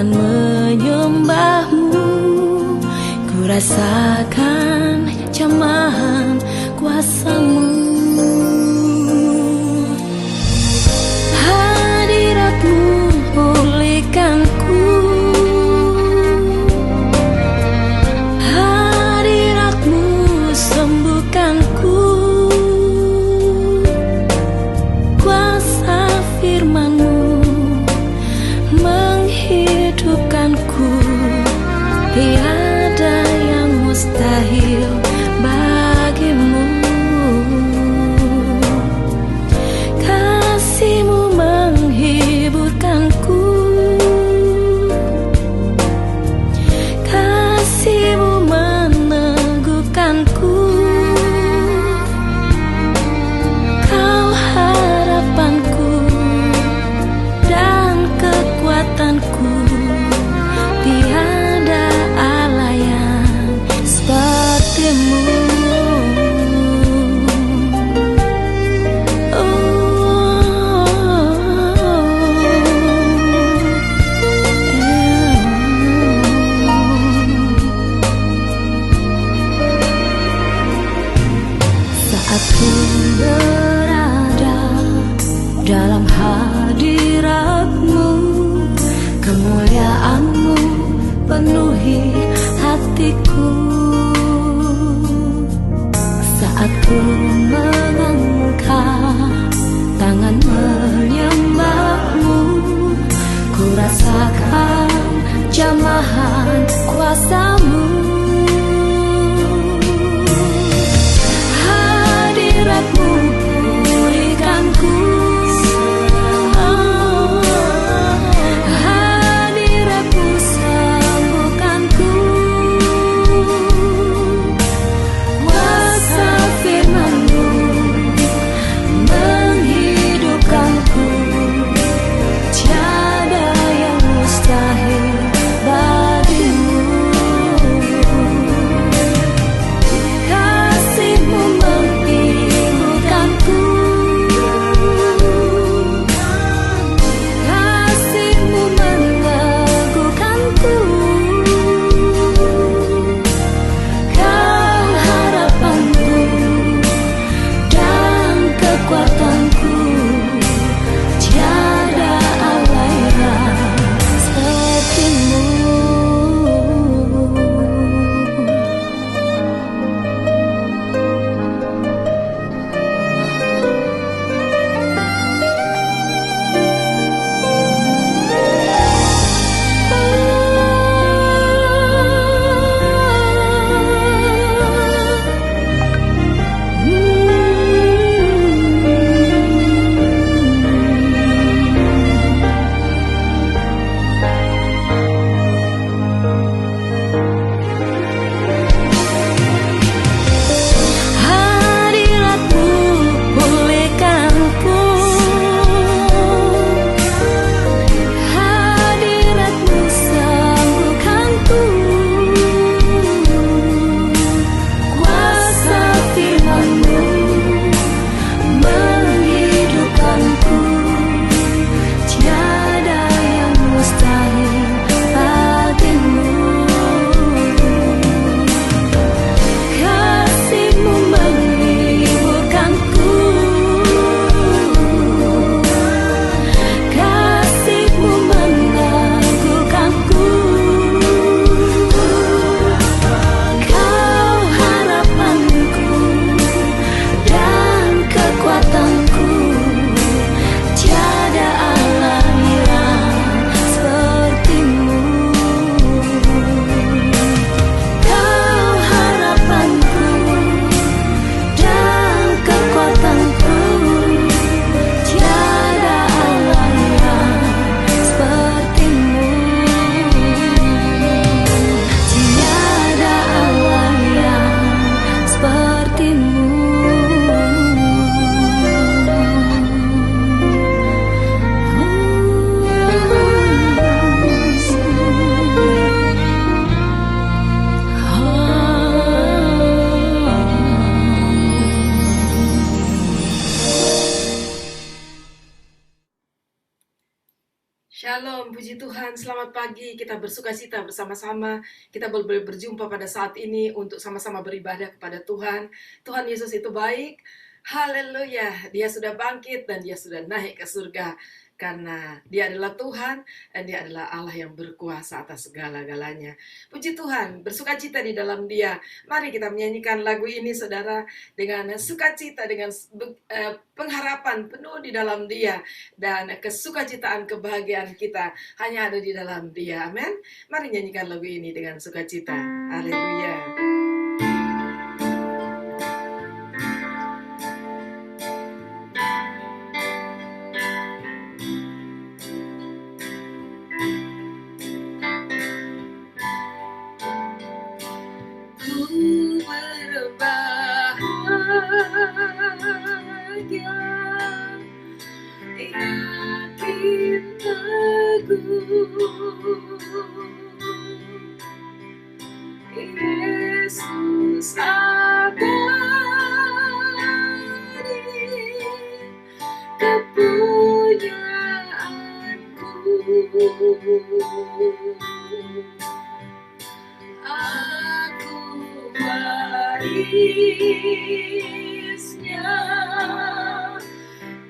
dan menyembahmu. Ku rasakan jamahan kuasamu. Hadiratmu pulihkanku, hadiratmu sembuhkanku. Kuasa firman-Mu menghidupkanku, tiada yang mustahil bagimu. Shalom, puji Tuhan, selamat pagi. Kita bersukacita bersama-sama. Kita boleh berjumpa pada saat ini untuk sama-sama beribadah kepada Tuhan. Tuhan Yesus itu baik. Haleluya, Dia sudah bangkit dan Dia sudah naik ke surga. Karena Dia adalah Tuhan dan Dia adalah Allah yang berkuasa atas segala-galanya. Puji Tuhan, bersukacita di dalam Dia. Mari kita menyanyikan lagu ini, saudara, dengan sukacita, dengan pengharapan penuh di dalam Dia. Dan kesukacitaan, kebahagiaan kita hanya ada di dalam Dia. Amin. Mari nyanyikan lagu ini dengan sukacita. Haleluya. Ku berbahagia, yakin teguh, Yesus abadi, kepunyaanku. Aku warisnya,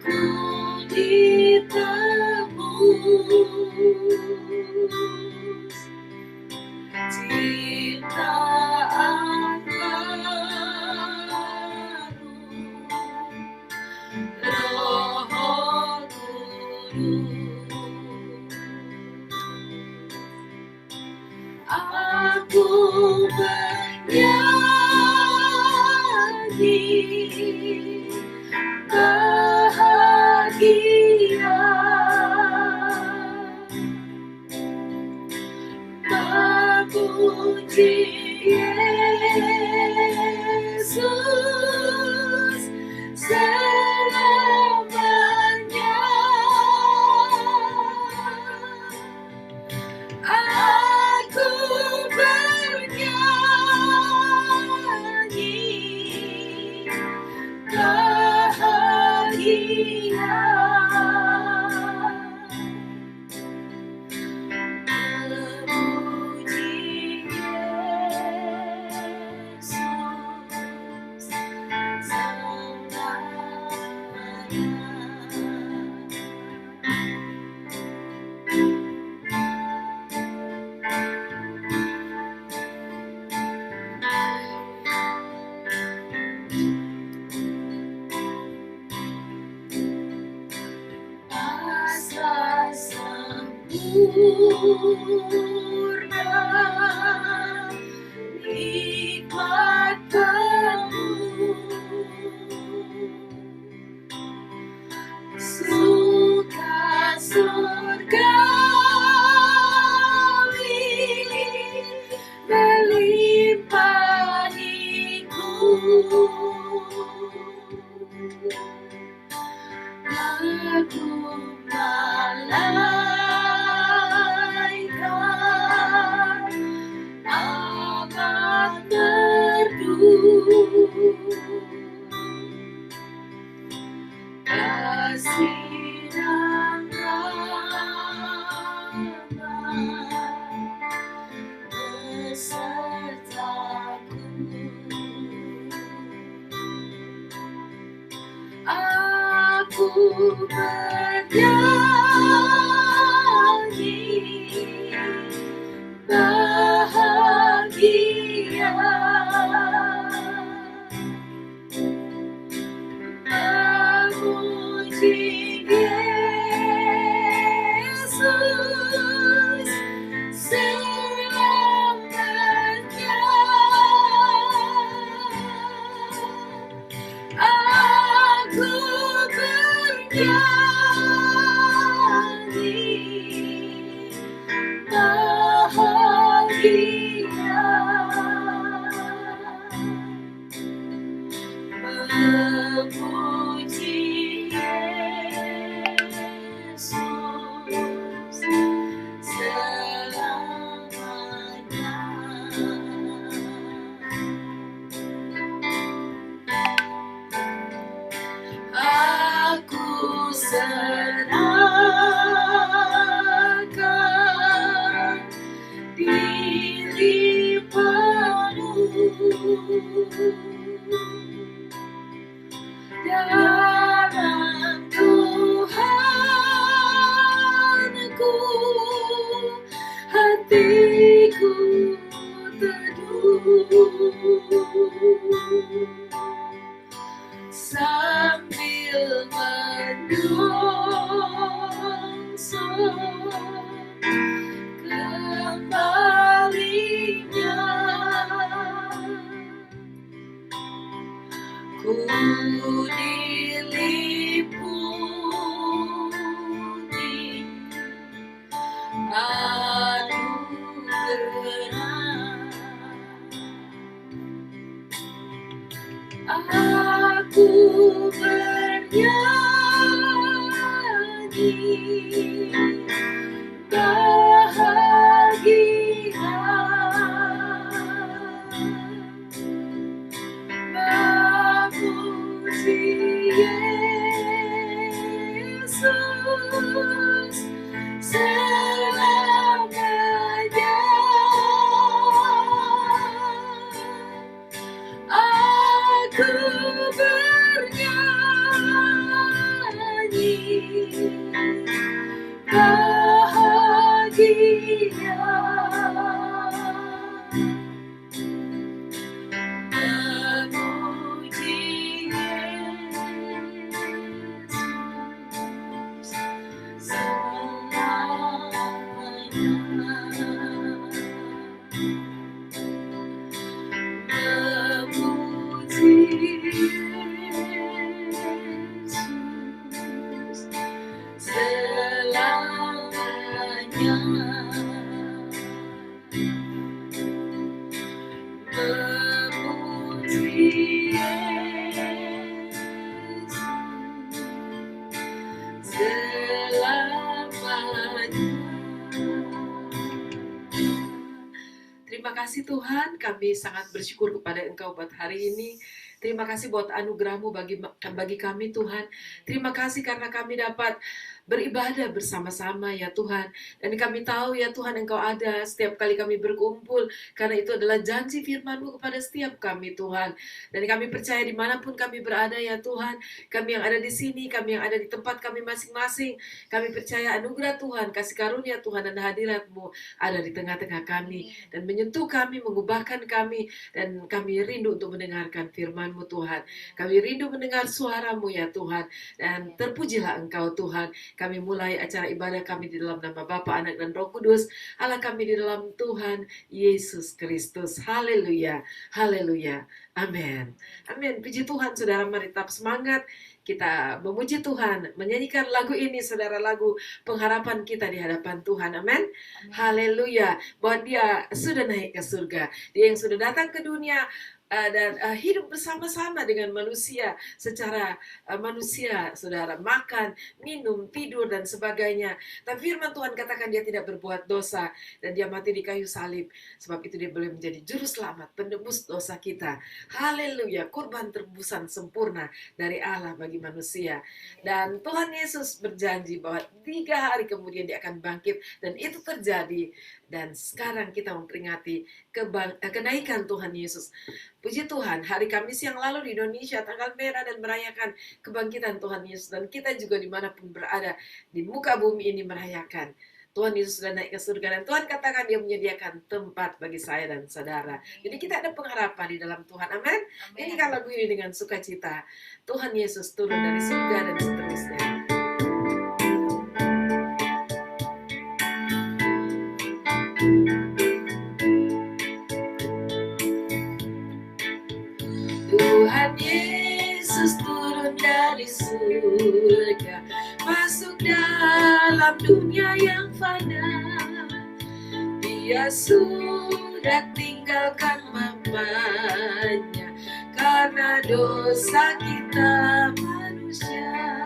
ku ditebus ciptaan baru, Roh Kudus. Aku bernyanyi bahagia, memuji Yesus selamanya. Aku bernyanyi bahagia, memuji Yesus asa sempurna, nikmat penuh, suka surgawi melimpaniku. Aku malaikat amat merdu, kasih dan rahmat besertaku. Aku bernyanyi bahagia, memuji Yesus selamanya. Aku bernyanyi hatiku teduh sambil menyongsong kembalinya. Ku diliputi anugerah, aku bernyanyi bahagia, memuji Yesus selamanya. Aku bernyanyi bahagia, memuji Yesus selamanya. Memuji Yesus selamanya. Memuji Yesus selamanya. Terima kasih Tuhan, kami sangat bersyukur kepada Engkau buat hari ini. Terima kasih buat anugerah-Mu bagi kami Tuhan. Terima kasih karena kami dapat beribadah bersama-sama ya Tuhan. Dan kami tahu ya Tuhan Engkau ada setiap kali kami berkumpul. Karena itu adalah janji firman-Mu kepada setiap kami Tuhan. Dan kami percaya dimanapun kami berada ya Tuhan. Kami yang ada di sini, kami yang ada di tempat kami masing-masing. Kami percaya anugerah Tuhan, kasih karunia Tuhan dan hadirat-Mu ada di tengah-tengah kami. Dan menyentuh kami, mengubahkan kami. Dan kami rindu untuk mendengarkan firman-Mu Tuhan. Kami rindu mendengar suara-Mu ya Tuhan. Dan terpujilah Engkau Tuhan. Kami mulai acara ibadah kami di dalam nama Bapa, Anak, dan Roh Kudus. Allah kami di dalam Tuhan Yesus Kristus. Haleluya, haleluya, amin. Amin, puji Tuhan saudara, mari tetap semangat. Kita memuji Tuhan, menyanyikan lagu ini saudara, lagu pengharapan kita di hadapan Tuhan, amin. Haleluya, bahwa Dia sudah naik ke surga. Dia yang sudah datang ke dunia dan hidup bersama-sama dengan manusia secara manusia, saudara, makan, minum, tidur, dan sebagainya. Tapi firman Tuhan katakan Dia tidak berbuat dosa dan Dia mati di kayu salib. Sebab itu Dia boleh menjadi juru selamat, penebus dosa kita. Haleluya, kurban tebusan sempurna dari Allah bagi manusia. Dan Tuhan Yesus berjanji bahwa 3 hari kemudian Dia akan bangkit, dan itu terjadi. Dan sekarang kita memperingati kenaikan Tuhan Yesus. Puji Tuhan, hari Kamis yang lalu di Indonesia tanggal merah dan merayakan kebangkitan Tuhan Yesus. Dan kita juga dimanapun berada di muka bumi ini merayakan Tuhan Yesus sudah naik ke surga. Dan Tuhan katakan Dia menyediakan tempat bagi saya dan saudara. Jadi kita ada pengharapan di dalam Tuhan, amin. Ini kan lagu ini dengan sukacita. Tuhan Yesus turun dari surga dan seterusnya. Tuhan Yesus turun dari surga, masuk dalam dunia yang fana. Dia sudah tinggalkan mamanya karena dosa kita manusia.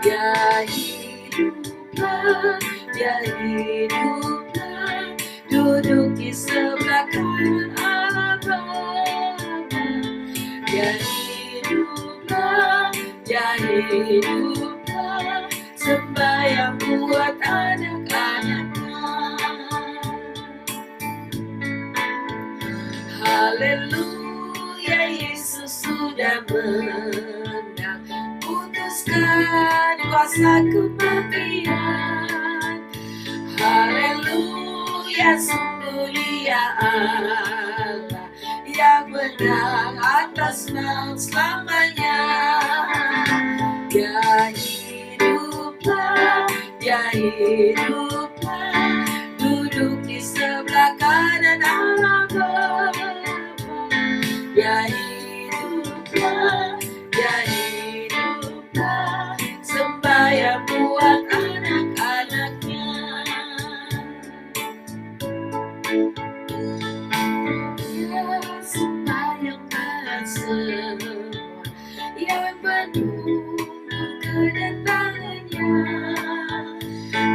Dia hiduplah, Dia hiduplah, duduk di sebelah kanan Allah Bapa. Dia hiduplah, Dia hiduplah, sembahyang buat anak-anaknya. Haleluya, Yesus sudah menang, putuskan kuasa kematian. Haleluya, Dia sungguh Dia Allah yang menang atas maut selamanya. Dia hiduplah, Dia hiduplah, duduk di sebelah kanan Allah Bapa. Dia hiduplah, Dia hiduplah, sembahyang buat anak-anaknya. Dia sembahyang buat semua yang menunggu kedatangannya.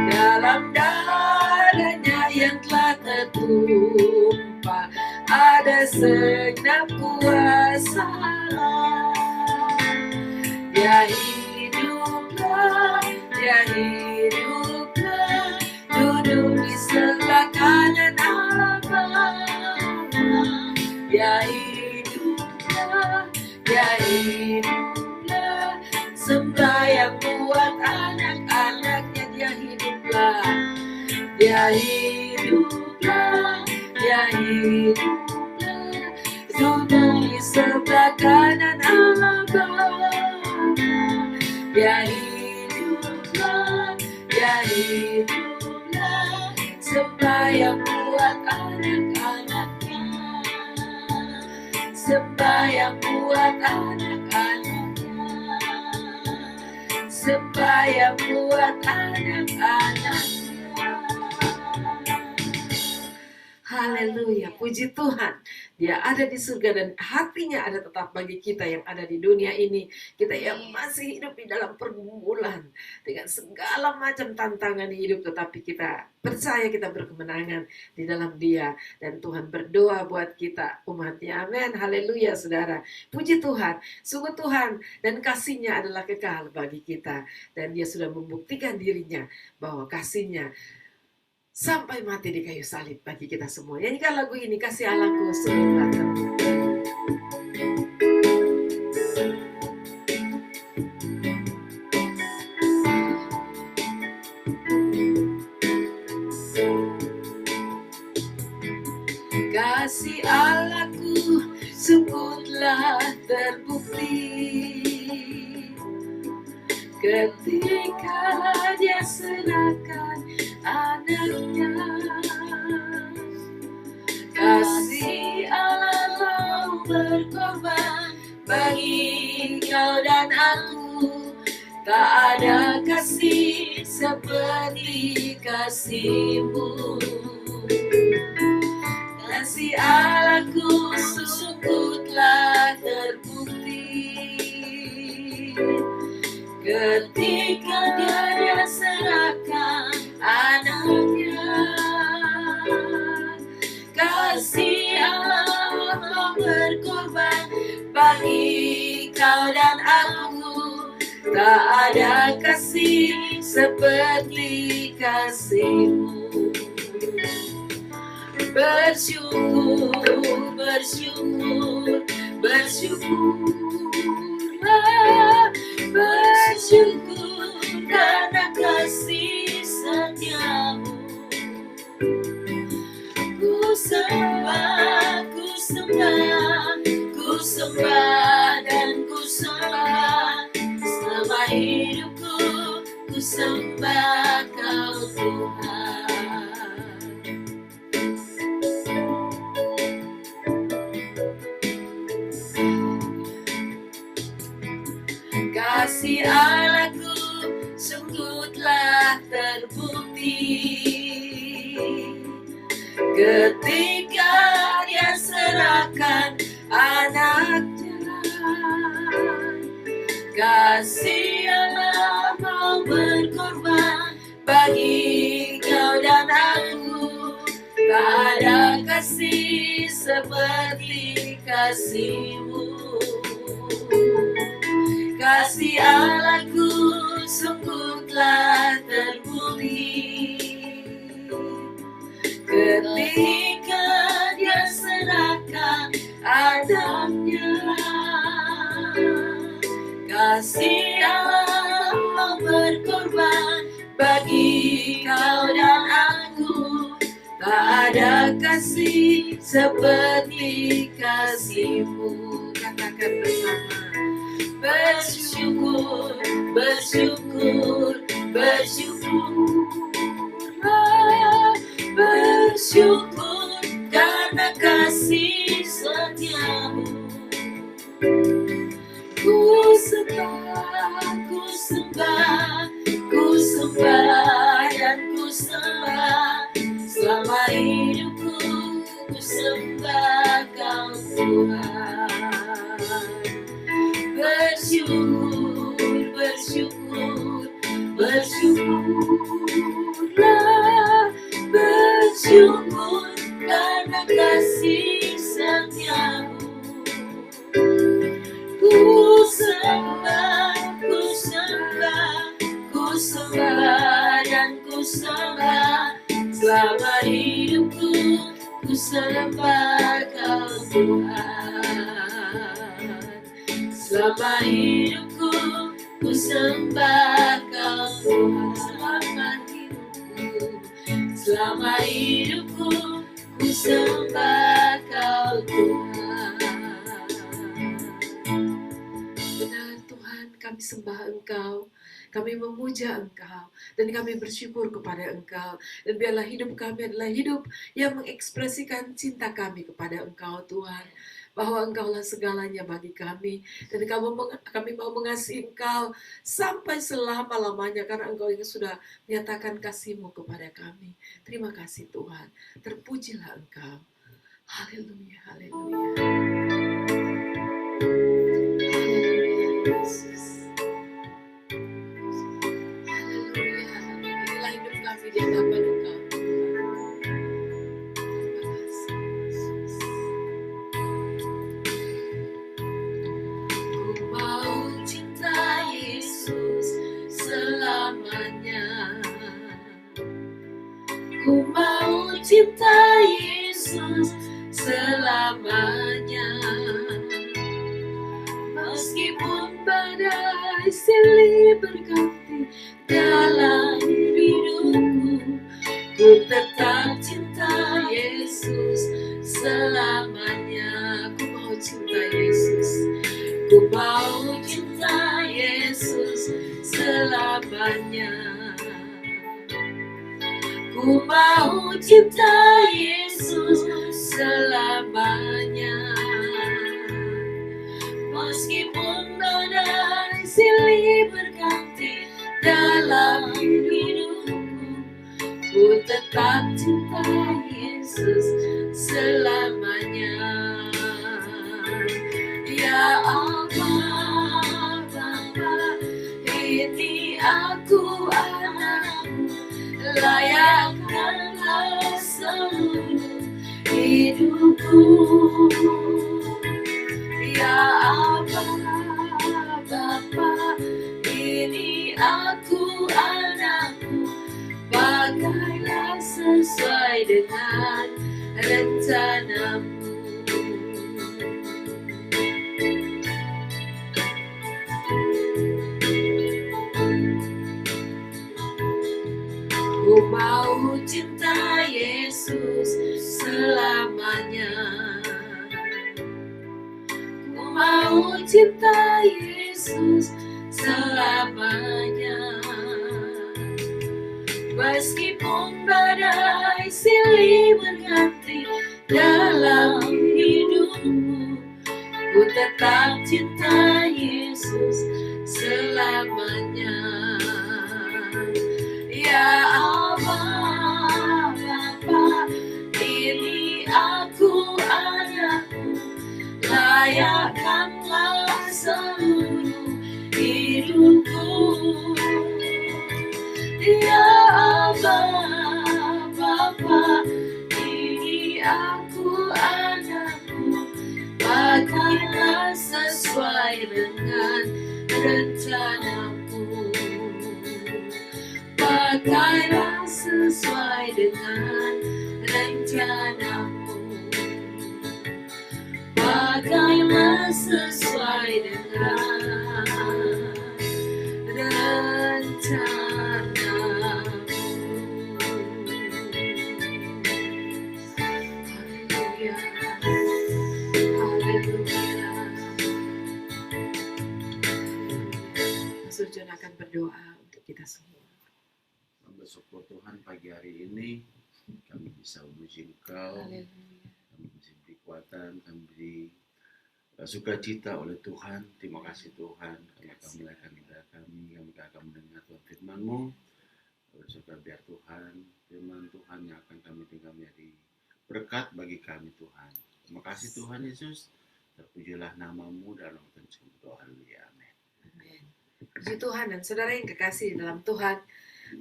Dalam darahnya yang telah tertumpah ada segenap kuasa Allah. Dia hiduplah, Dia hiduplah, duduk di sebelah kanan Allah Bapa. Dia hiduplah, Dia hiduplah, sembahyang buat anak-anaknya. Dia hiduplah, Dia hiduplah, Dia hiduplah, duduk di sebelah kanan Allah Bapa. Dia hiduplah, Dia hiduplah, sembahyang buat anak-anaknya, sembahyang buat anak-anaknya, sembahyang buat anak-anaknya. Haleluya, puji Tuhan. Dia ada di surga dan hatinya ada tetap bagi kita yang ada di dunia ini. Kita yang masih hidup di dalam pergumulan dengan segala macam tantangan hidup, tetapi kita percaya kita berkemenangan di dalam Dia. Dan Tuhan berdoa buat kita umatnya. Amin. Haleluya, saudara. Puji Tuhan. Sungguh Tuhan dan kasih-Nya adalah kekal bagi kita. Dan Dia sudah membuktikan dirinya bahwa kasih-Nya sampai mati di kayu salib bagi kita semua. Nyanyikan lagu ini, kasih Allahku sungguh telah terbukti. Kasih Allahku sungguh telah terbukti ketika Dia serahkan anaknya. Kasih Allah mau berkorban bagi kau dan aku. Tak ada kasih seperti kasih-Mu. Kasih Allahku sungguh telah terbukti ketika Dia serahkan anaknya. Kasih Allah mau berkorban bagi kau dan aku. Tak ada kasih seperti kasih-Mu. Bersyukur, bersyukur, bersyukurlah, bersyukur karena kasih setia-Mu. Ku sembah, ku sembah, ku sembah dan ku sembah. Selama hidupku ku sembah Kau Tuhan. Kasih Allahku sungguh telah terbukti ketika Dia serahkan anaknya. Kasih Allah mau berkorban bagi kau dan aku. Tak ada kasih seperti kasih-Mu. Kasih Allahku sungguh telah terbukti ketika Dia serahkan anaknya. Kasih Allah mau berkorban bagi kau dan aku. Tak ada kasih seperti kasih-Mu. Katakan bersama. Bersyukur, bersyukur, bersyukurlah. Bersyukur karena kasih setia-Mu. Ku sembah, ku sembah, ku sembah dan ku sembah. Selama hidupku ku sembah Kau Tuhan. Bersyukur, bersyukur, bersyukurlah. Bersyukur karena kasih setia-Mu. Ku sembah, ku sembah, ku sembah dan ku sembah. Selama hidupku ku sembah Kau Tuhan. Selama hidupku ku sembah Kau Tuhan. Selama hidupku ku sembah Kau Tuhan. Benar Tuhan, kami sembah Engkau, kami memuja Engkau, dan kami bersyukur kepada Engkau. Dan biarlah hidup kami adalah hidup yang mengekspresikan cinta kami kepada Engkau Tuhan. Bahwa Engkaulah segalanya bagi kami. Dan kami mau mengasihi Engkau sampai selama-lamanya. Karena Engkau yang sudah menyatakan kasih-Mu kepada kami. Terima kasih Tuhan. Terpujilah Engkau. Haleluya, haleluya. Haleluya Yesus. Haleluya, haleluya. Inilah hidup kami di hadapan Engkau. Terima kasih Yesus. Ku mau cinta Yesus selamanya. Ku mau cinta Yesus selamanya. Meskipun badai silih berganti dalam hidupku, ku tetap cinta Yesus selamanya. Ku mau cinta Yesus, ku mau cinta Yesus selamanya. Ku mau cinta Yesus selamanya. Meskipun badai silih berganti dalam hidupku, ku tetap cinta Yesus selamanya. Ya Allah, Bapa, ini aku anak-Mu, layakkanlah seluruh hidupku. Ya Allah, Bapa, ini aku anak-Mu, pakailah sesuai dengan rencana-Mu. Ku mau cinta Yesus selamanya. Ku mau cinta Yesus selamanya. Meskipun badai silih berganti dalam hidupku, ku tetap cinta Yesus selamanya. Ya Allah, Bapa, ini aku anak-Mu, layakkanlah seluruh hidupku. Ya Allah, Bapa, ini aku anak-Mu, pakailah sesuai dengan rencana-Mu. Pakailah sesuai dengan rencana-Mu. Pakailah sesuai dengan rencana-Mu. semua. Bersyukur Tuhan pagi hari ini kami bisa memuji Engkau, Haleluya. kami bisa beri kekuatan, kami beri sukacita oleh Tuhan. Terima kasih Tuhan, kami akan melayani ibadah kami akan mendengar Tuhan firman-Mu. Bersyukur biar Tuhan, firman Tuhan yang akan kami dengar menjadi berkat bagi kami Tuhan. Terima kasih Tuhan Yesus, terpujilah nama-Mu dalam Tuhan doa. Haleluya. Amin. Amin. Puji Tuhan dan saudara yang kekasih dalam Tuhan,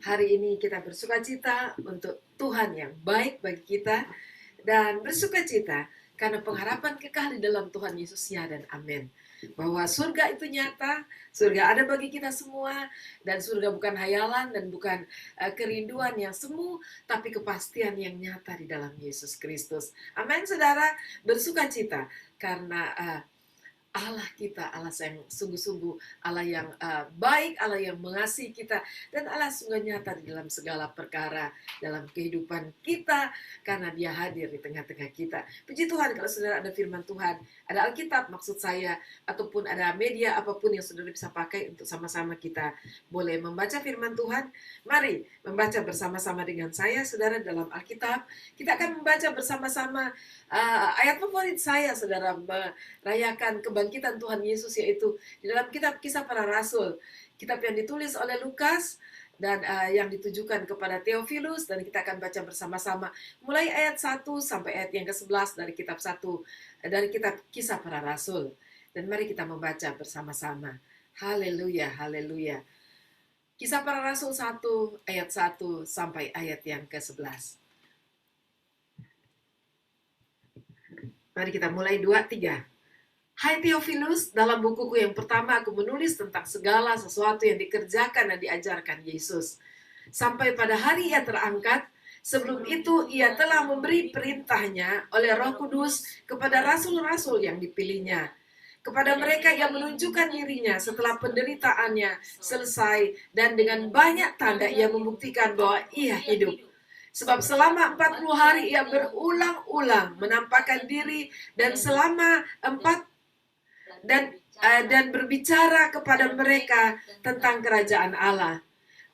hari ini kita bersukacita untuk Tuhan yang baik bagi kita dan bersukacita karena pengharapan kekal di dalam Tuhan Yesus, ya dan amin. Bahwa surga itu nyata, surga ada bagi kita semua, dan surga bukan hayalan dan bukan kerinduan yang semu, tapi kepastian yang nyata di dalam Yesus Kristus. Amin, saudara, bersukacita karena Allah kita, Allah yang sungguh-sungguh, Allah yang baik, Allah yang mengasihi kita, dan Allah sungguh nyata di dalam segala perkara dalam kehidupan kita, karena Dia hadir di tengah-tengah kita. Puji Tuhan kalau saudara ada firman Tuhan, ada Alkitab maksud saya, ataupun ada media apapun yang saudara bisa pakai untuk sama-sama kita boleh membaca firman Tuhan. Mari membaca bersama-sama dengan saya, saudara, dalam Alkitab. Kita akan membaca bersama-sama ayat favorit saya, saudara, merayakan kebangkitan Tuhan Yesus, yaitu di dalam kitab Kisah Para Rasul, kitab yang ditulis oleh Lukas dan yang ditujukan kepada Theophilus, dan kita akan baca bersama-sama mulai ayat 1 sampai ayat yang ke-11 dari kitab 1 dari kitab Kisah Para Rasul. Dan mari kita membaca bersama-sama. Haleluya, haleluya. Kisah Para Rasul 1 ayat 1 sampai ayat yang ke-11. Mari kita mulai 2, 3. Hai Theophilus, dalam bukuku yang pertama aku menulis tentang segala sesuatu yang dikerjakan dan diajarkan Yesus. Sampai pada hari Ia terangkat, sebelum itu Ia telah memberi perintahnya oleh Roh Kudus kepada rasul-rasul yang dipilihnya. Kepada mereka Ia menunjukkan dirinya setelah penderitaannya selesai, dan dengan banyak tanda Ia membuktikan bahwa Ia hidup. Sebab selama 40 hari Ia berulang-ulang menampakkan diri dan selama 4 dan berbicara kepada mereka tentang kerajaan Allah.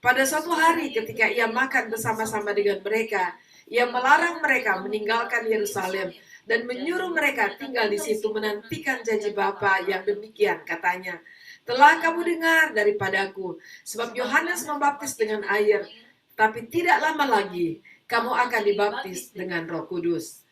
Pada suatu hari ketika Ia makan bersama-sama dengan mereka, Ia melarang mereka meninggalkan Yerusalem dan menyuruh mereka tinggal di situ menantikan janji Bapa yang demikian, katanya. Telah kamu dengar daripadaku, sebab Yohanes membaptis dengan air, tapi tidak lama lagi kamu akan dibaptis dengan Roh Kudus.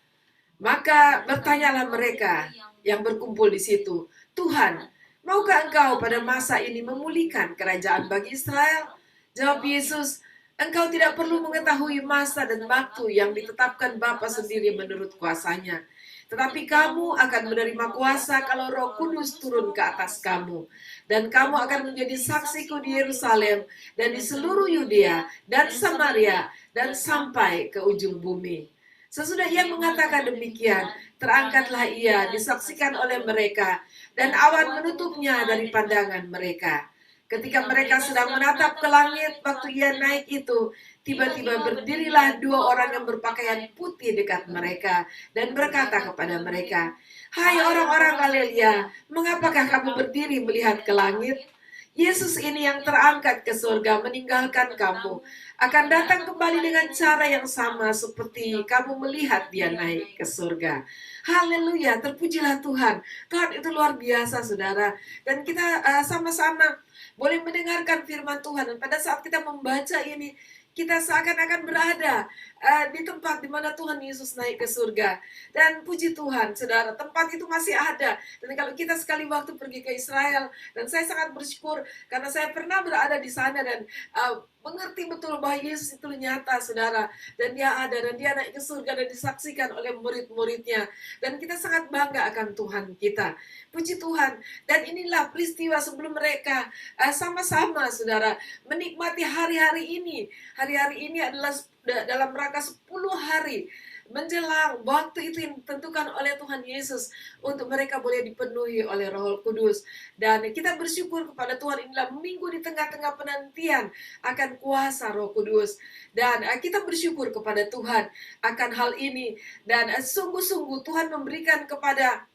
Maka bertanyalah mereka yang berkumpul di situ, Tuhan, maukah Engkau pada masa ini memulihkan kerajaan bagi Israel? Jawab Yesus, Engkau tidak perlu mengetahui masa dan waktu yang ditetapkan Bapa sendiri menurut kuasanya. Tetapi kamu akan menerima kuasa kalau Roh Kudus turun ke atas kamu. Dan kamu akan menjadi saksiku di Yerusalem dan di seluruh Yudea dan Samaria dan sampai ke ujung bumi. Sesudah Ia mengatakan demikian, terangkatlah Ia disaksikan oleh mereka, dan awan menutupnya dari pandangan mereka. Ketika mereka sedang menatap ke langit waktu Ia naik itu, tiba-tiba berdirilah 2 orang yang berpakaian putih dekat mereka, dan berkata kepada mereka, Hai orang-orang Galilea, mengapakah kamu berdiri melihat ke langit? Yesus ini yang terangkat ke surga meninggalkan kamu, akan datang kembali dengan cara yang sama seperti kamu melihat Dia naik ke surga. Haleluya, terpujilah Tuhan. Tuhan itu luar biasa, saudara. Dan kita sama-sama boleh mendengarkan firman Tuhan. Dan pada saat kita membaca ini, kita seakan-akan berada di tempat di mana Tuhan Yesus naik ke surga. Dan puji Tuhan, saudara, tempat itu masih ada. Dan kalau kita sekali waktu pergi ke Israel, dan saya sangat bersyukur karena saya pernah berada di sana dan mengerti betul bahwa Yesus itu nyata, saudara, dan Dia ada, dan Dia naik ke surga dan disaksikan oleh murid-muridnya, dan kita sangat bangga akan Tuhan kita. Puji Tuhan. Dan inilah peristiwa sebelum mereka sama-sama, saudara, menikmati hari-hari ini. Hari-hari ini adalah dalam rangka 10 hari menjelang waktu itu yang ditentukan oleh Tuhan Yesus untuk mereka boleh dipenuhi oleh Roh Kudus. Dan kita bersyukur kepada Tuhan, inilah minggu di tengah-tengah penantian akan kuasa Roh Kudus. Dan kita bersyukur kepada Tuhan akan hal ini. Dan sungguh-sungguh Tuhan memberikan kepada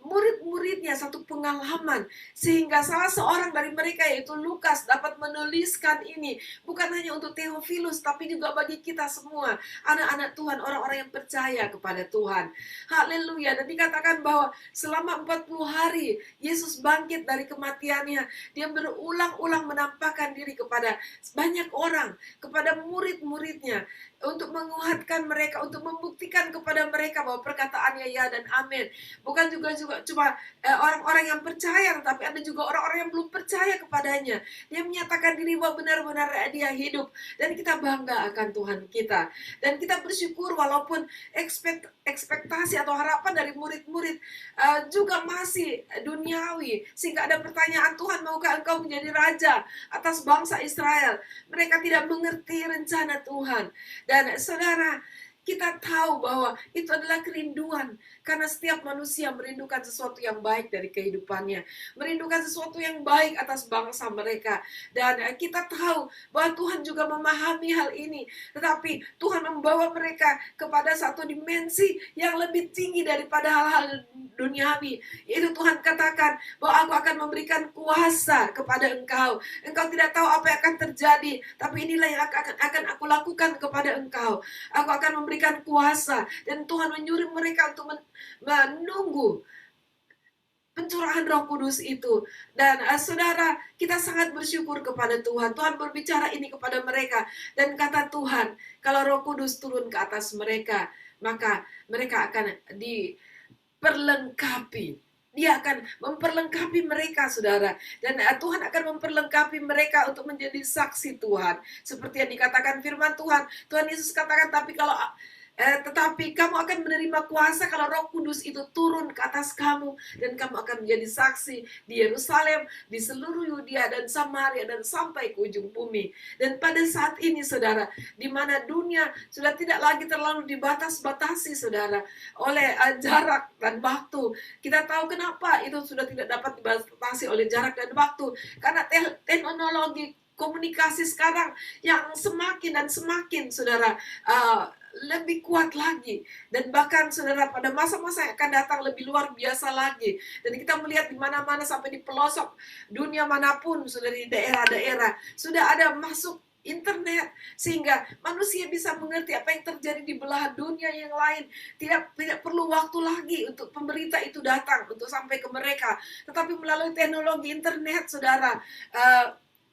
murid-muridnya satu pengalaman, sehingga salah seorang dari mereka yaitu Lukas dapat menuliskan ini bukan hanya untuk Theophilus tapi juga bagi kita semua, anak-anak Tuhan, orang-orang yang percaya kepada Tuhan. Haleluya. Dan dikatakan bahwa selama 40 hari Yesus bangkit dari kematiannya. Dia berulang-ulang menampakkan diri kepada banyak orang, kepada murid-muridnya, untuk menguatkan mereka, untuk membuktikan kepada mereka bahwa perkataannya ya dan amin. Bukan juga cuma orang-orang yang percaya, tetapi ada juga orang-orang yang belum percaya kepadanya. Dia menyatakan diri bahwa benar-benar dia hidup, dan kita bangga akan Tuhan kita. Dan kita bersyukur walaupun ekspektasi atau harapan dari murid-murid juga masih duniawi, sehingga ada pertanyaan, Tuhan, maukah engkau menjadi raja atas bangsa Israel? Mereka tidak mengerti rencana Tuhan. Dan saudara, kita tahu bahwa itu adalah kerinduan, karena setiap manusia merindukan sesuatu yang baik dari kehidupannya, merindukan sesuatu yang baik atas bangsa mereka. Dan kita tahu bahwa Tuhan juga memahami hal ini, tetapi Tuhan membawa mereka kepada satu dimensi yang lebih tinggi daripada hal-hal duniawi. Yaitu Tuhan katakan bahwa aku akan memberikan kuasa kepada engkau. Engkau tidak tahu apa yang akan terjadi, tapi inilah yang akan aku lakukan kepada engkau. Aku akan memberikan kuasa, dan Tuhan menyuruh mereka untuk menunggu pencurahan Roh Kudus itu. Dan saudara, kita sangat bersyukur kepada Tuhan. Tuhan berbicara ini kepada mereka, dan kata Tuhan, kalau Roh Kudus turun ke atas mereka, maka mereka akan diperlengkapi. Dia akan memperlengkapi mereka, saudara. Dan Tuhan akan memperlengkapi mereka untuk menjadi saksi Tuhan. Seperti yang dikatakan firman Tuhan. Tuhan Yesus katakan, tetapi kamu akan menerima kuasa kalau Roh Kudus itu turun ke atas kamu, dan kamu akan menjadi saksi di Yerusalem, di seluruh Yudea dan Samaria, dan sampai ke ujung bumi. Dan pada saat ini, saudara, di mana dunia sudah tidak lagi terlalu dibatas-batasi, saudara, oleh jarak dan waktu. Kita tahu kenapa itu sudah tidak dapat dibatasi oleh jarak dan waktu, karena teknologi komunikasi sekarang yang semakin dan semakin, saudara, lebih kuat lagi. Dan bahkan, saudara, pada masa-masa yang akan datang lebih luar biasa lagi. Dan kita melihat di mana-mana, sampai di pelosok dunia manapun, saudara, di daerah-daerah sudah ada masuk internet, sehingga manusia bisa mengerti apa yang terjadi di belahan dunia yang lain. Tidak perlu waktu lagi untuk pemberita itu datang untuk sampai ke mereka, tetapi melalui teknologi internet, saudara,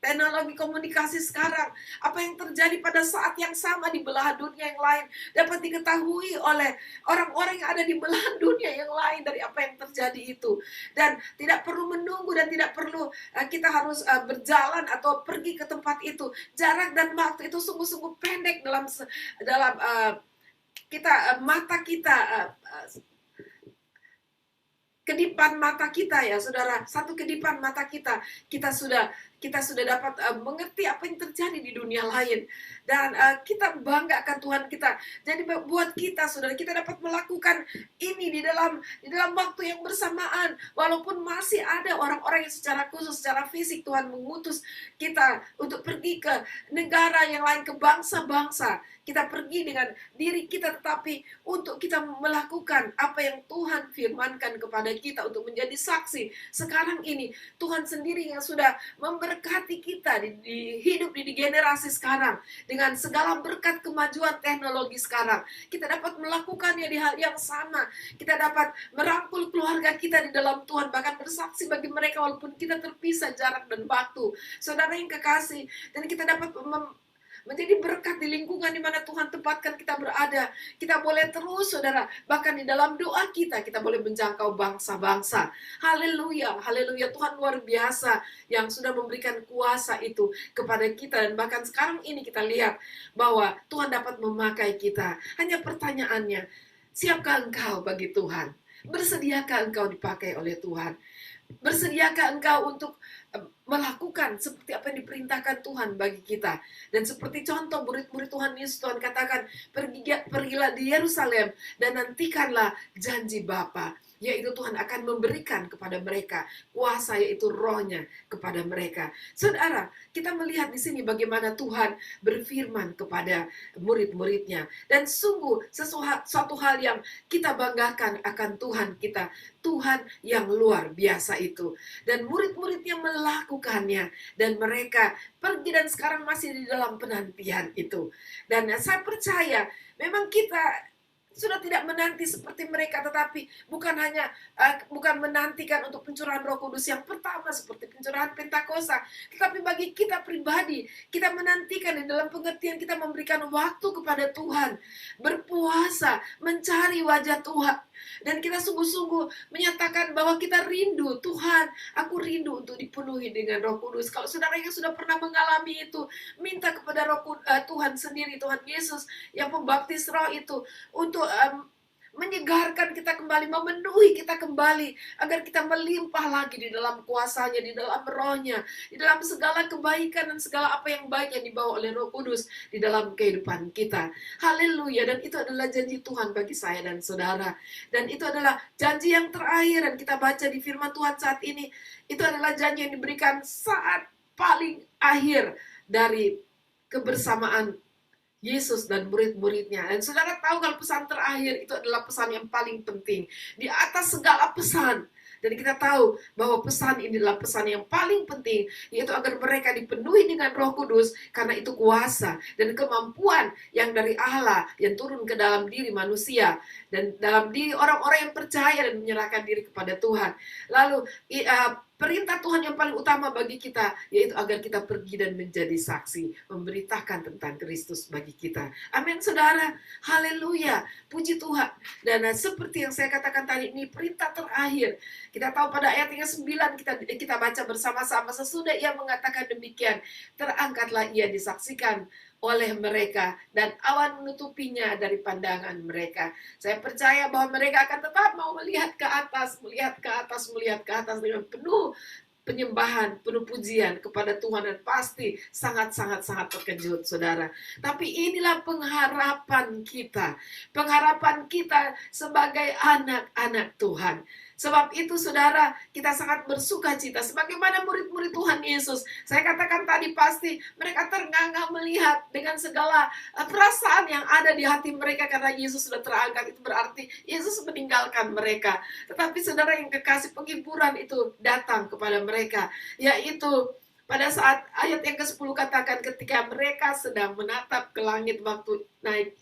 teknologi komunikasi sekarang, apa yang terjadi pada saat yang sama di belahan dunia yang lain dapat diketahui oleh orang-orang yang ada di belahan dunia yang lain dari apa yang terjadi itu. Dan tidak perlu menunggu, dan tidak perlu kita harus berjalan atau pergi ke tempat itu. Jarak dan waktu itu sungguh-sungguh pendek dalam mata kita, kedipan mata kita, ya saudara. Satu kedipan mata kita sudah dapat mengerti apa yang terjadi di dunia lain. Dan kita bangga akan Tuhan kita. Jadi buat kita, saudara, kita dapat melakukan ini di dalam waktu yang bersamaan. Walaupun masih ada orang-orang yang secara khusus, secara fisik Tuhan mengutus kita untuk pergi ke negara yang lain, ke bangsa-bangsa. Kita pergi dengan diri kita, tetapi untuk kita melakukan apa yang Tuhan firmankan kepada kita untuk menjadi saksi. Sekarang ini Tuhan sendiri yang sudah memberkati kita di hidup di generasi sekarang. Dengan segala berkat kemajuan teknologi sekarang, kita dapat melakukannya di hal yang sama. Kita dapat merangkul keluarga kita di dalam Tuhan, bahkan bersaksi bagi mereka walaupun kita terpisah jarak dan waktu. Saudara yang kekasih, dan kita dapat menjadi berkat di lingkungan di mana Tuhan tempatkan kita berada. Kita boleh terus, saudara, bahkan di dalam doa kita boleh menjangkau bangsa-bangsa. Haleluya, haleluya. Tuhan luar biasa yang sudah memberikan kuasa itu kepada kita. Dan bahkan sekarang ini kita lihat bahwa Tuhan dapat memakai kita. Hanya pertanyaannya, siapkah engkau bagi Tuhan? Bersediakah engkau dipakai oleh Tuhan? Bersediakah engkau untuk melakukan seperti apa yang diperintahkan Tuhan bagi kita. Dan seperti contoh murid-murid Tuhan Yesus, Tuhan katakan, pergilah di Yerusalem dan nantikanlah janji Bapa, yaitu Tuhan akan memberikan kepada mereka kuasa, yaitu rohnya kepada mereka. Saudara, kita melihat di sini bagaimana Tuhan berfirman kepada murid-muridnya. Dan sungguh suatu hal yang kita banggakan akan Tuhan kita, Tuhan yang luar biasa itu. Dan murid-muridnya melakukannya, dan mereka pergi dan sekarang masih di dalam penantian itu. Dan saya percaya memang kita sudah tidak menanti seperti mereka, tetapi bukan menantikan untuk pencurahan Roh Kudus yang pertama seperti pencurahan Pentakosta, tetapi bagi kita pribadi, kita menantikan di dalam pengertian kita memberikan waktu kepada Tuhan, berpuasa, mencari wajah Tuhan, dan kita sungguh-sungguh menyatakan bahwa kita rindu, Tuhan, aku rindu untuk dipenuhi dengan Roh Kudus. Kalau saudara yang sudah pernah mengalami itu, minta kepada Tuhan sendiri, Tuhan Yesus yang membaptis Roh itu, untuk menyegarkan kita kembali, memenuhi kita kembali, agar kita melimpah lagi di dalam kuasanya, di dalam rohnya, di dalam segala kebaikan dan segala apa yang baik yang dibawa oleh Roh Kudus di dalam kehidupan kita. Haleluya. Dan itu adalah janji Tuhan bagi saya dan saudara. Dan itu adalah janji yang terakhir, dan kita baca di firman Tuhan saat ini, itu adalah janji yang diberikan saat paling akhir dari kebersamaan Yesus dan murid-muridnya. Dan saudara tahu kalau pesan terakhir itu adalah pesan yang paling penting di atas segala pesan. Dan kita tahu bahwa pesan ini adalah pesan yang paling penting, yaitu agar mereka dipenuhi dengan Roh Kudus, karena itu kuasa dan kemampuan yang dari Allah yang turun ke dalam diri manusia dan dalam diri orang-orang yang percaya dan menyerahkan diri kepada Tuhan. Lalu perintah Tuhan yang paling utama bagi kita, yaitu agar kita pergi dan menjadi saksi, memberitakan tentang Kristus bagi kita. Amin, saudara. Haleluya. Puji Tuhan. Dan seperti yang saya katakan tadi, ini perintah terakhir. Kita tahu pada ayat yang 9, kita baca bersama-sama, sesudah ia mengatakan demikian, terangkatlah ia disaksikan oleh mereka, dan awan menutupinya dari pandangan mereka. Saya percaya bahwa mereka akan tetap mau melihat ke atas, melihat ke atas, melihat ke atas dengan penuh penyembahan, penuh pujian kepada Tuhan, dan pasti sangat-sangat terkejut, saudara. Tapi inilah pengharapan kita sebagai anak-anak Tuhan. Sebab itu saudara, kita sangat bersuka cita sebagaimana murid-murid Tuhan Yesus. Saya katakan tadi, pasti mereka ternganga melihat dengan segala perasaan yang ada di hati mereka, karena Yesus sudah terangkat. Itu berarti Yesus meninggalkan mereka. Tetapi saudara yang kekasih, penghiburan itu datang kepada mereka, yaitu pada saat ayat yang ke-10 katakan, ketika mereka sedang menatap ke langit waktu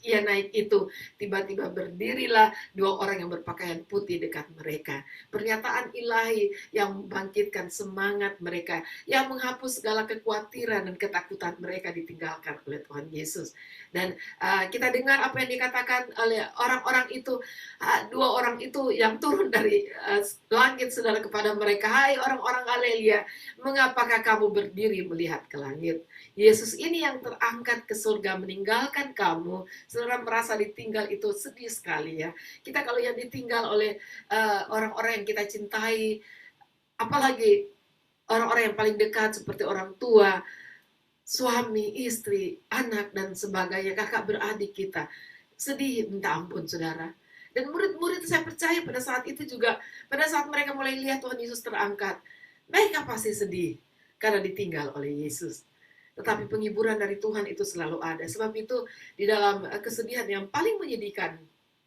ia naik itu, tiba-tiba berdirilah dua orang yang berpakaian putih dekat mereka. Pernyataan ilahi yang membangkitkan semangat mereka, yang menghapus segala kekhawatiran dan ketakutan mereka ditinggalkan oleh Tuhan Yesus. Dan kita dengar apa yang dikatakan oleh orang-orang itu, dua orang itu yang turun dari langit, saudara, kepada mereka, hai orang-orang Galilea, mengapakah kamu berdiri melihat ke langit? Yesus ini yang terangkat ke surga meninggalkan kamu. Saudara merasa ditinggal, itu sedih sekali ya. Kita kalau yang ditinggal oleh orang-orang yang kita cintai, apalagi orang-orang yang paling dekat seperti orang tua, suami, istri, anak, dan sebagainya, kakak beradik kita, sedih minta ampun, saudara. Dan murid-murid, saya percaya pada saat itu juga, pada saat mereka mulai lihat Tuhan Yesus terangkat, mereka pasti sedih karena ditinggal oleh Yesus. Tetapi penghiburan dari Tuhan itu selalu ada. Sebab itu di dalam kesedihan yang paling menyedihkan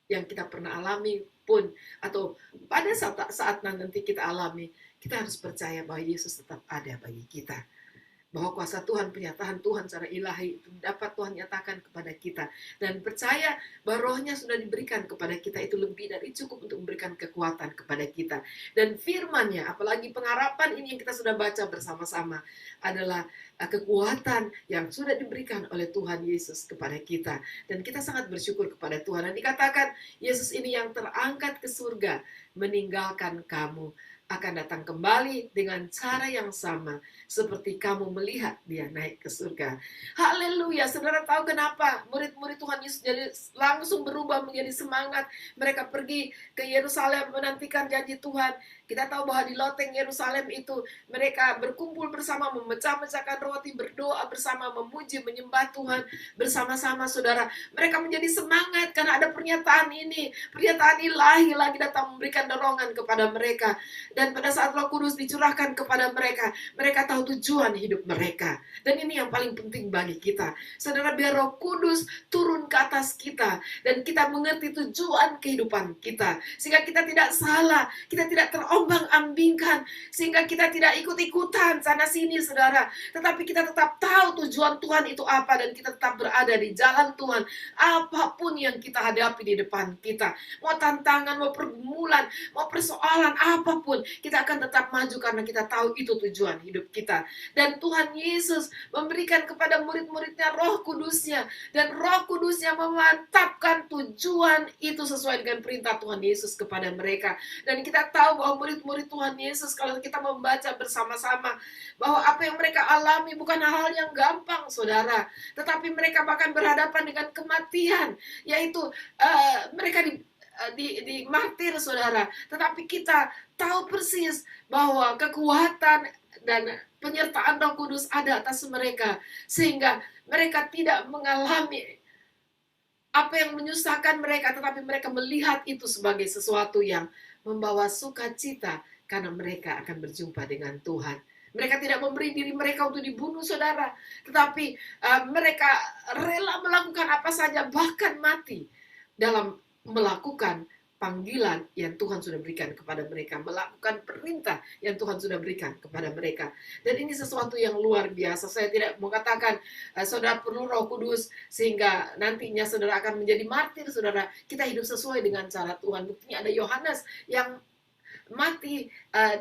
yang kita pernah alami pun, atau pada saat nanti kita alami, kita harus percaya bahwa Yesus tetap ada bagi kita. Bahwa kuasa Tuhan, pernyataan Tuhan secara ilahi dapat Tuhan nyatakan kepada kita. Dan percaya bahwa rohnya sudah diberikan kepada kita, itu lebih dari cukup untuk memberikan kekuatan kepada kita. Dan firman-Nya, apalagi pengharapan ini yang kita sudah baca bersama-sama, adalah kekuatan yang sudah diberikan oleh Tuhan Yesus kepada kita. Dan kita sangat bersyukur kepada Tuhan. Dan dikatakan Yesus ini yang terangkat ke surga meninggalkan kamu, akan datang kembali dengan cara yang sama seperti kamu melihat dia naik ke surga. Haleluya. Saudara tahu kenapa murid-murid Tuhan Yesus jadi langsung berubah menjadi semangat? Mereka pergi ke Yerusalem menantikan janji Tuhan. Kita tahu bahwa di loteng Yerusalem itu mereka berkumpul bersama, memecah-mecahkan roti, berdoa bersama, memuji, menyembah Tuhan bersama-sama, saudara. Mereka menjadi semangat karena ada pernyataan ini. Pernyataan ilahi lagi datang memberikan dorongan kepada mereka. Dan pada saat Roh Kudus dicurahkan kepada mereka, mereka tahu tujuan hidup mereka. Dan ini yang paling penting bagi kita. Saudara, biar Roh Kudus turun ke atas kita dan kita mengerti tujuan kehidupan kita, sehingga kita tidak salah, kita tidak terombang-ambingkan, sehingga kita tidak ikut-ikutan sana sini, saudara, tetapi kita tetap tahu tujuan Tuhan itu apa, dan kita tetap berada di jalan Tuhan apapun yang kita hadapi di depan kita. Mau tantangan, mau pergumulan, mau persoalan apapun, kita akan tetap maju karena kita tahu itu tujuan hidup kita. Dan Tuhan Yesus memberikan kepada murid-muridnya Roh Kudusnya, dan Roh Kudusnya memantapkan tujuan itu sesuai dengan perintah Tuhan Yesus kepada mereka. Dan kita tahu bahwa murid-murid Tuhan Yesus, kalau kita membaca bersama-sama, bahwa apa yang mereka alami bukan hal yang gampang, saudara, tetapi mereka bahkan berhadapan dengan kematian, yaitu mereka di martir, saudara. Tetapi kita tahu persis bahwa kekuatan dan penyertaan Roh Kudus ada atas mereka, sehingga mereka tidak mengalami apa yang menyusahkan mereka, tetapi mereka melihat itu sebagai sesuatu yang membawa sukacita karena mereka akan berjumpa dengan Tuhan. Mereka tidak memberi diri mereka untuk dibunuh, saudara, tetapi mereka rela melakukan apa saja, bahkan mati, dalam melakukan panggilan yang Tuhan sudah berikan kepada mereka, melakukan perintah yang Tuhan sudah berikan kepada mereka. Dan ini sesuatu yang luar biasa. Saya tidak mengatakan saudara perlu Roh Kudus sehingga nantinya saudara akan menjadi martir, saudara. Kita hidup sesuai dengan cara Tuhan. Buktinya ada Yohanes yang mati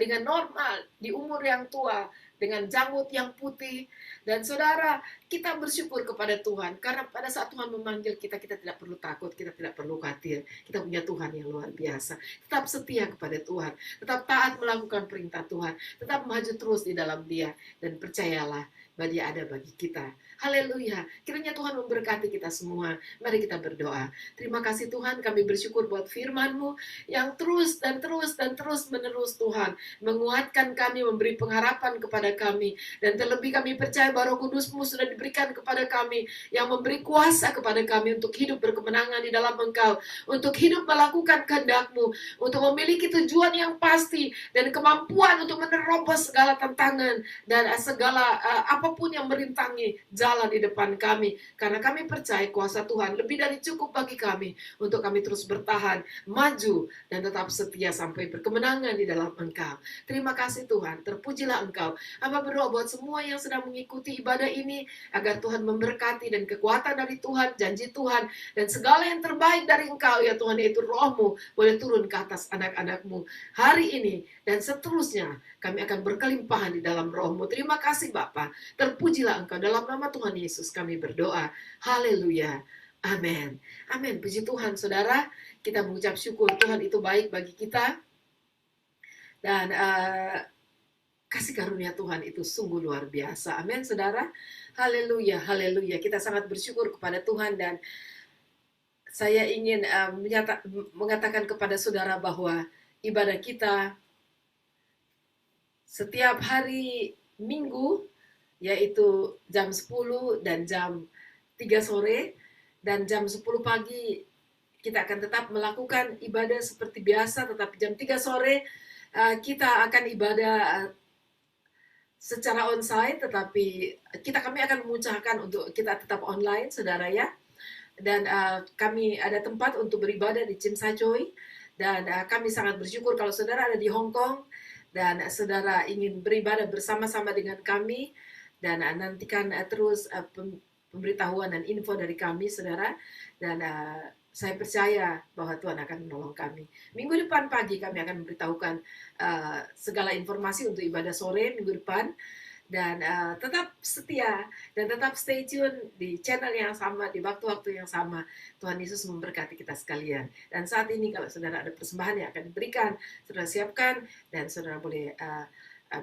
dengan normal di umur yang tua, dengan janggut yang putih. Dan saudara, kita bersyukur kepada Tuhan, karena pada saat Tuhan memanggil kita, kita tidak perlu takut, kita tidak perlu khawatir. Kita punya Tuhan yang luar biasa. Tetap setia kepada Tuhan, tetap taat melakukan perintah Tuhan, tetap maju terus di dalam Dia, dan percayalah bahwa Dia ada bagi kita. Haleluya. Kiranya Tuhan memberkati kita semua. Mari kita berdoa. Terima kasih Tuhan, kami bersyukur buat firman-Mu yang terus dan terus dan terus menerus, Tuhan, menguatkan kami, memberi pengharapan kepada kami. Dan terlebih kami percaya bahwa Roh Kudus-Mu sudah diberikan kepada kami, yang memberi kuasa kepada kami untuk hidup berkemenangan di dalam Engkau, untuk hidup melakukan kehendak-Mu, untuk memiliki tujuan yang pasti dan kemampuan untuk menerobos segala tantangan dan segala apapun yang merintangi jalan di depan kami. Karena kami percaya kuasa Tuhan lebih dari cukup bagi kami untuk kami terus bertahan, maju, dan tetap setia sampai berkemenangan di dalam Engkau. Terima kasih Tuhan, terpujilah Engkau. Hamba berdoa buat semua yang sedang mengikuti ibadah ini, agar Tuhan memberkati dan kekuatan dari Tuhan, janji Tuhan, dan segala yang terbaik dari Engkau, ya Tuhan, yaitu Roh-Mu, boleh turun ke atas anak-anak-Mu hari ini, dan seterusnya kami akan berkelimpahan di dalam Roh-Mu. Terima kasih Bapa, terpujilah Engkau. Dalam nama Tuhan Yesus kami berdoa. Haleluya. Amin. Amin. Puji Tuhan, saudara. Kita mengucap syukur Tuhan itu baik bagi kita. Dan kasih karunia Tuhan itu sungguh luar biasa. Amin, saudara. Haleluya, haleluya. Kita sangat bersyukur kepada Tuhan, dan saya ingin mengatakan kepada saudara bahwa ibadah kita setiap hari Minggu, yaitu jam 10 dan jam 3 sore, dan jam 10 pagi kita akan tetap melakukan ibadah seperti biasa, tetapi jam 3 sore kita akan ibadah secara onsite, tetapi kami akan mengusahakan untuk kita tetap online, saudara ya. Dan kami ada tempat untuk beribadah di Tsim Sha Tsui, dan kami sangat bersyukur kalau saudara ada di Hong Kong dan saudara ingin beribadah bersama-sama dengan kami, dan nantikan terus pemberitahuan dan info dari kami, saudara. Dan saya percaya bahwa Tuhan akan menolong kami. Minggu depan pagi kami akan memberitahukan segala informasi untuk ibadah sore minggu depan. Dan tetap setia dan tetap stay tune di channel yang sama, di waktu-waktu yang sama. Tuhan Yesus memberkati kita sekalian. Dan saat ini kalau saudara ada persembahan yang akan diberikan, saudara siapkan, dan saudara boleh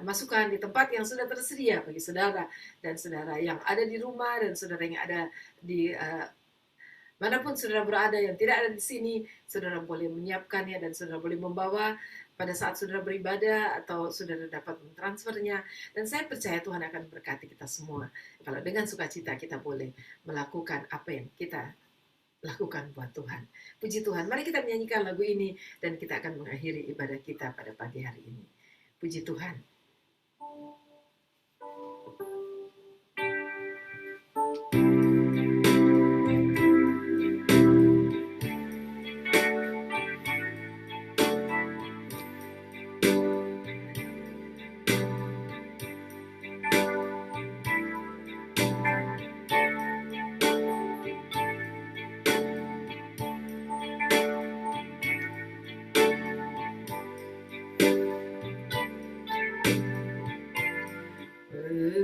masukkan di tempat yang sudah tersedia bagi saudara, dan saudara yang ada di rumah, dan saudara yang ada di manapun saudara berada yang tidak ada di sini, saudara boleh menyiapkannya, dan saudara boleh membawa pada saat saudara beribadah atau saudara dapat mentransfernya. Dan saya percaya Tuhan akan berkati kita semua. Kalau dengan sukacita kita boleh melakukan apa yang kita lakukan buat Tuhan. Puji Tuhan. Mari kita menyanyikan lagu ini dan kita akan mengakhiri ibadah kita pada pagi hari ini. Puji Tuhan.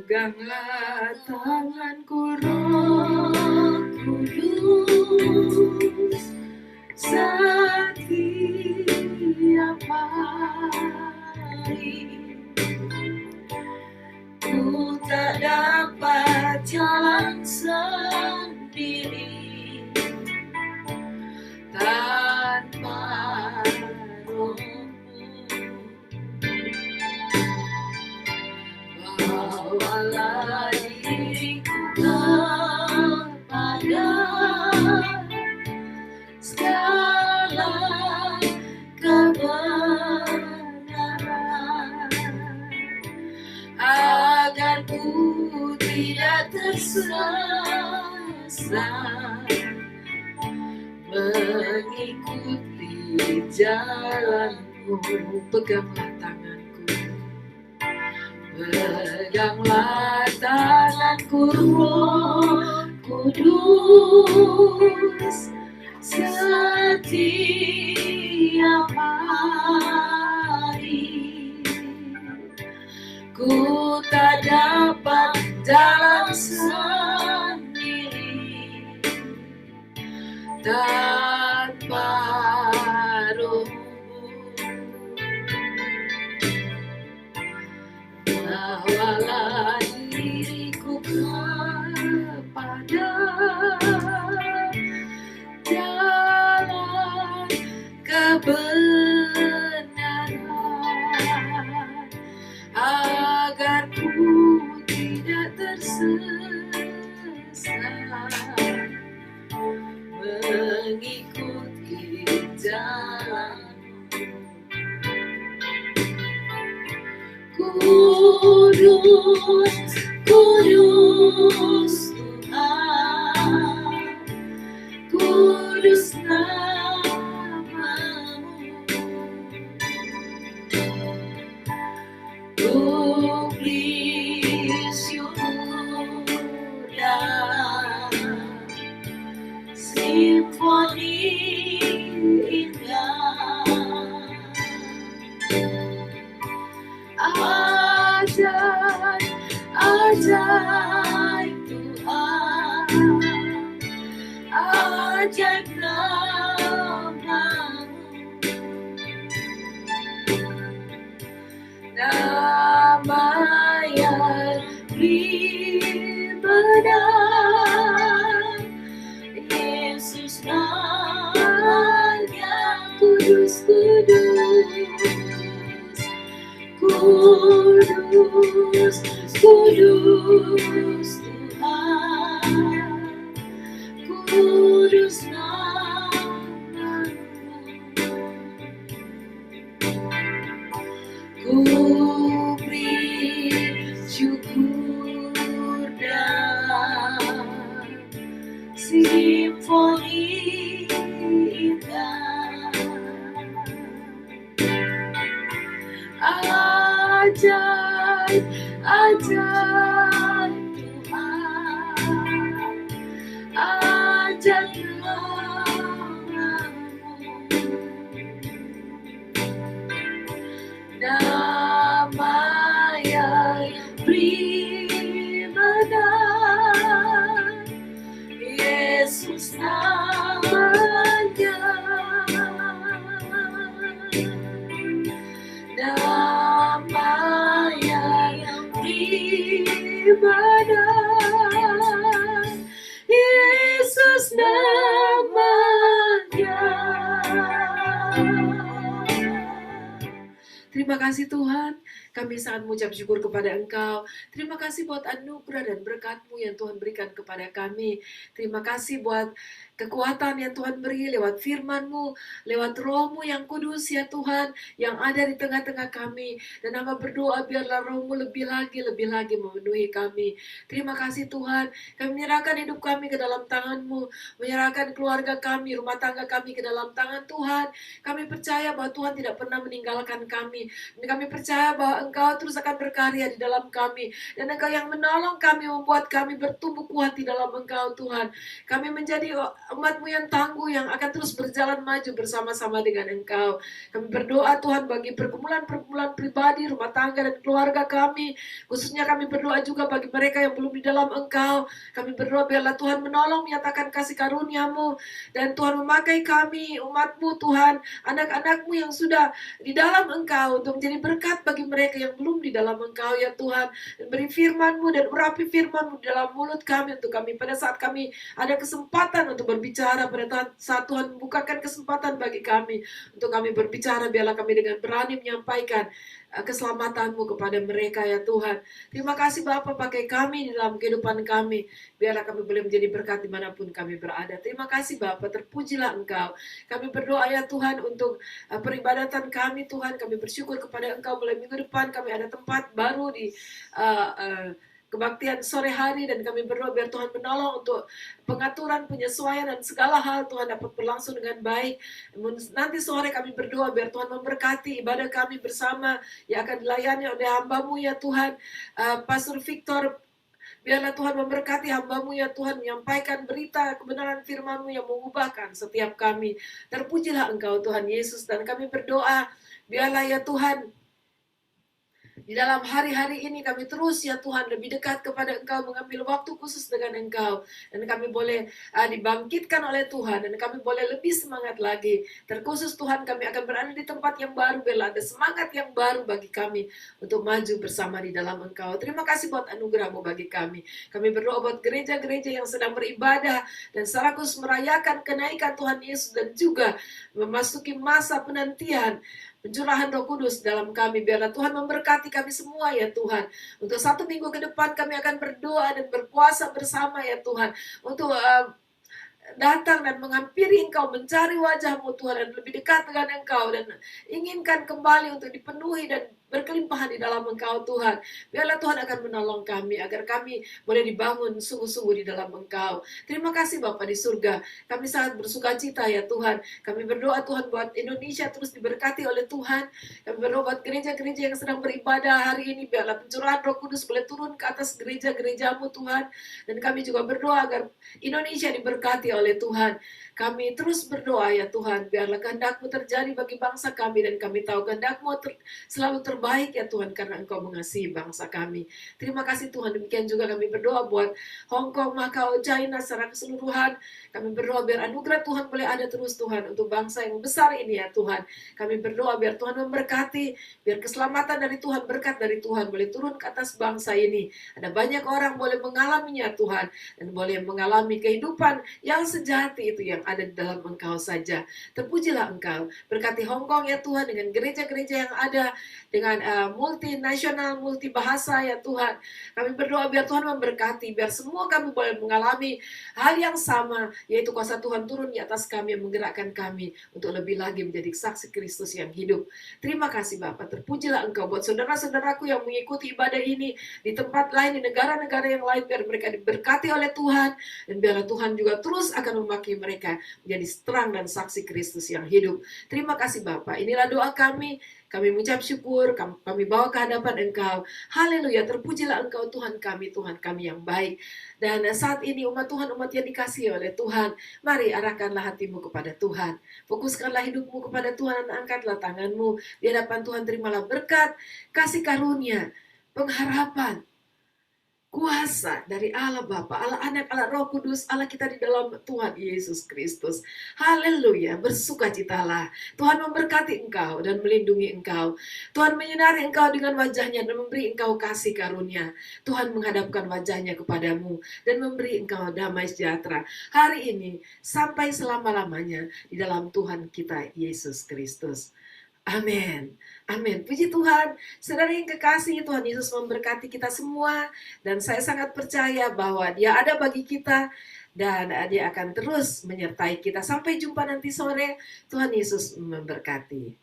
Peganglah tanganku Roh Kudus setiap hari. Ku tak dapat jalan sendiri tanpa Roh-Mu. Bawalah diriku kepada segala kebenaran, agar ku tidak tersesat mengikuti jalanmu. Peganglah tanganku, peganglah tanganku Roh Kudus setiap hari. Ku tak dapat jalan sendiri tanpa Roh-Mu. Bawalah diriku kepada jalan kebenaran, agar ku tidak tersesat mengikuti jalan-Mu. Kudus, kudus Tuhan, kudus nama-Mu. Ku beri syukur dan simfoni indah. Ajaib, ajaib Tuhan, ajaib nama-Mu. Nama yang benar, Yesus namanya kudus, kudus, kudus, kudus Tuhan, kudus nama-Mu. Ku beri syukur dan simfoni indah. Ajaib, ajaib Tuhan, ajaib nama-Mu. Nama yang benar, Yesus namanya. Nama yang benar, Yesus namanya. Terima kasih Tuhan, kami sangat mengucap syukur kepada Engkau. Terima kasih buat anugerah dan berkat-Mu yang Tuhan berikan kepada kami. Terima kasih buat kekuatan yang Tuhan beri lewat firman-Mu, lewat Roh-Mu yang kudus ya Tuhan, yang ada di tengah-tengah kami. Dan hamba berdoa biarlah Roh-Mu lebih lagi memenuhi kami. Terima kasih Tuhan, kami menyerahkan hidup kami ke dalam tangan-Mu, menyerahkan keluarga kami, rumah tangga kami ke dalam tangan Tuhan. Kami percaya bahwa Tuhan tidak pernah meninggalkan kami. Dan kami percaya bahwa Engkau terus akan berkarya di dalam kami. Dan Engkau yang menolong kami, membuat kami bertumbuh kuat di dalam Engkau Tuhan. Kami menjadi umat-Mu yang tangguh, yang akan terus berjalan maju bersama-sama dengan Engkau. Kami berdoa Tuhan bagi pergumulan-pergumulan pribadi, rumah tangga dan keluarga kami. Khususnya kami berdoa juga bagi mereka yang belum di dalam Engkau. Kami berdoa biarlah Tuhan menolong, menyatakan kasih karunia-Mu. Dan Tuhan memakai kami, umat-Mu Tuhan, anak-anak-Mu yang sudah di dalam Engkau, untuk menjadi berkat bagi mereka yang belum di dalam Engkau ya Tuhan. Dan beri firman-Mu dan urapi firman-Mu di dalam mulut kami, untuk kami pada saat kami ada kesempatan untuk berbicara, pada saat Tuhan membukakan kesempatan bagi kami untuk kami berbicara, biarlah kami dengan berani menyampaikan keselamatan-Mu kepada mereka ya Tuhan. Terima kasih Bapa, pakai kami di dalam kehidupan kami, biarlah kami boleh menjadi berkat dimanapun kami berada. Terima kasih Bapa, terpujilah Engkau. Kami berdoa ya Tuhan untuk peribadatan kami Tuhan. Kami bersyukur kepada Engkau, mulai minggu depan kami ada tempat baru di kebaktian sore hari, dan kami berdoa biar Tuhan menolong untuk pengaturan, penyesuaian dan segala hal Tuhan dapat berlangsung dengan baik. Nanti sore kami berdoa biar Tuhan memberkati ibadah kami bersama yang akan dilayani oleh hamba-Mu ya Tuhan, Pastor Victor. Biarlah Tuhan memberkati hamba-Mu ya Tuhan, menyampaikan berita kebenaran firman-Mu yang mengubahkan setiap kami. Terpujilah Engkau Tuhan Yesus, dan kami berdoa biarlah ya Tuhan, di dalam hari-hari ini kami terus ya Tuhan lebih dekat kepada Engkau, mengambil waktu khusus dengan Engkau. Dan kami boleh dibangkitkan oleh Tuhan, dan kami boleh lebih semangat lagi. Terkhusus Tuhan, kami akan berada di tempat yang baru, biarlah ada semangat yang baru bagi kami untuk maju bersama di dalam Engkau. Terima kasih buat anugerah-Mu bagi kami. Kami berdoa buat gereja-gereja yang sedang beribadah dan secara khusus merayakan kenaikan Tuhan Yesus, dan juga memasuki masa penantian pencurahan Roh Kudus dalam kami. Biarlah Tuhan memberkati kami semua ya Tuhan. Untuk 1 minggu ke depan kami akan berdoa dan berpuasa bersama ya Tuhan, untuk datang dan menghampiri Engkau, mencari wajah-Mu Tuhan, dan lebih dekat dengan Engkau, dan inginkan kembali untuk dipenuhi dan berkelimpahan di dalam Engkau Tuhan. Biarlah Tuhan akan menolong kami agar kami boleh dibangun sungguh-sungguh di dalam Engkau. Terima kasih Bapa di surga. Kami sangat bersuka cita ya Tuhan. Kami berdoa Tuhan buat Indonesia terus diberkati oleh Tuhan. Kami berdoa buat gereja-gereja yang sedang beribadah hari ini. Biarlah pencurahan Roh Kudus boleh turun ke atas gereja-gereja-Mu Tuhan. Dan kami juga berdoa agar Indonesia diberkati oleh Tuhan. Kami terus berdoa ya Tuhan, biarlah kehendak-Mu terjadi bagi bangsa kami, dan kami tahu kehendak-Mu selalu terbaik ya Tuhan, karena Engkau mengasihi bangsa kami. Terima kasih Tuhan. Demikian juga kami berdoa buat Hong Kong, Macau, China secara keseluruhan. Kami berdoa biar anugerah Tuhan boleh ada terus Tuhan untuk bangsa yang besar ini ya Tuhan. Kami berdoa biar Tuhan memberkati, biar keselamatan dari Tuhan, berkat dari Tuhan boleh turun ke atas bangsa ini. Ada banyak orang boleh mengalaminya Tuhan, dan boleh mengalami kehidupan yang sejati itu yang ada di dalam Engkau saja. Terpujilah Engkau. Berkati Hong Kong ya Tuhan, dengan gereja-gereja yang ada, dengan multinasional, multibahasa ya Tuhan. Kami berdoa biar Tuhan memberkati, biar semua kami boleh mengalami hal yang sama, yaitu kuasa Tuhan turun di atas kami, yang menggerakkan kami untuk lebih lagi menjadi saksi Kristus yang hidup. Terima kasih Bapa. Terpujilah Engkau buat saudara-saudaraku yang mengikuti ibadah ini di tempat lain, di negara-negara yang lain, biar mereka diberkati oleh Tuhan, dan biarlah Tuhan juga terus akan memakai mereka menjadi terang dan saksi Kristus yang hidup. Terima kasih Bapa. Inilah doa kami. Kami mengucap syukur, kami bawa ke hadapan Engkau. Haleluya, terpujilah Engkau Tuhan kami yang baik. Dan saat ini umat Tuhan, umat yang dikasihi oleh Tuhan, mari arahkanlah hatimu kepada Tuhan. Fokuskanlah hidupmu kepada Tuhan, dan angkatlah tanganmu. Di hadapan Tuhan terimalah berkat, kasih karunia, pengharapan, kuasa dari Allah Bapa, Allah Anak, Allah Roh Kudus, Allah kita di dalam Tuhan Yesus Kristus. Haleluya, bersukacitalah. Tuhan memberkati engkau dan melindungi engkau. Tuhan menyinari engkau dengan wajahnya dan memberi engkau kasih karunia. Tuhan menghadapkan wajahnya kepadamu dan memberi engkau damai sejahtera hari ini sampai selama-lamanya di dalam Tuhan kita Yesus Kristus. Amin. Amin. Puji Tuhan. Saudara yang kekasih, Tuhan Yesus memberkati kita semua. Dan saya sangat percaya bahwa Dia ada bagi kita. Dan Dia akan terus menyertai kita. Sampai jumpa nanti sore. Tuhan Yesus memberkati.